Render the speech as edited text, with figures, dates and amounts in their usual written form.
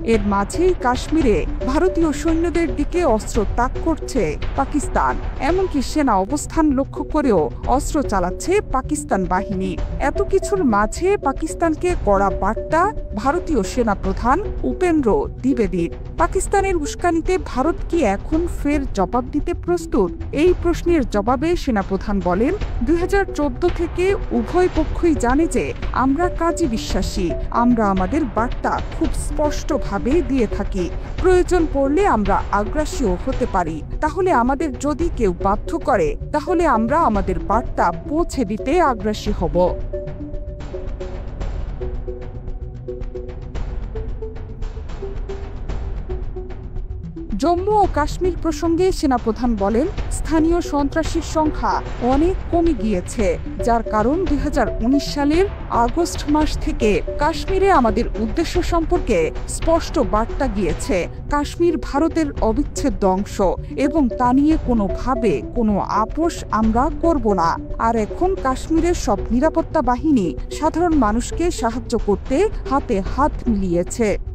এর মাঝেই কাশ্মীরে ভারতীয় সৈন্যদের দিকে অস্ত্র তাক করছে পাকিস্তান। এমনকি সেনা অবস্থান লক্ষ্য করেও অস্ত্র চালাচ্ছে পাকিস্তান বাহিনী। এত কিছুর মাঝে পাকিস্তানকে কড়া বার্তা ভারতীয় সেনাপ্রধান উপেন্দ্র দ্বিবেদীর। পাকিস্তানের উস্কানিতে ভারত কি এখন ফের জবাব দিতে প্রস্তুত? এই প্রশ্নের জবাবে সেনাপ্রধান বলেন, 2014 থেকে উভয় পক্ষই জানে যে আমরা কাজে বিশ্বাসী। আমরা আমাদের বার্তা খুব স্পষ্টভাবে দিয়ে থাকি। প্রয়োজন পড়লে আমরা আগ্রাসীও হতে পারি। তাহলে আমাদের যদি কেউ বাধ্য করে, তাহলে আমরা আমাদের বার্তা পৌঁছে দিতে আগ্রাসী হব। জম্মু ও কাশ্মীর প্রসঙ্গে সেনাপ্রধান বলেন, স্থানীয় সন্ত্রাসীর সংখ্যা অনেক কমে গিয়েছে, যার কারণ 2019 সালের আগস্ট মাস থেকে কাশ্মীরে আমাদের উদ্দেশ্য সম্পর্কে স্পষ্ট বার্তা গিয়েছে। কাশ্মীর ভারতের অবিচ্ছেদ্য অংশ এবং তা নিয়ে কোনোভাবে কোনো আপোষ আমরা করব না। আর এখন কাশ্মীরের সব নিরাপত্তা বাহিনী সাধারণ মানুষকে সাহায্য করতে হাতে হাত মিলিয়েছে।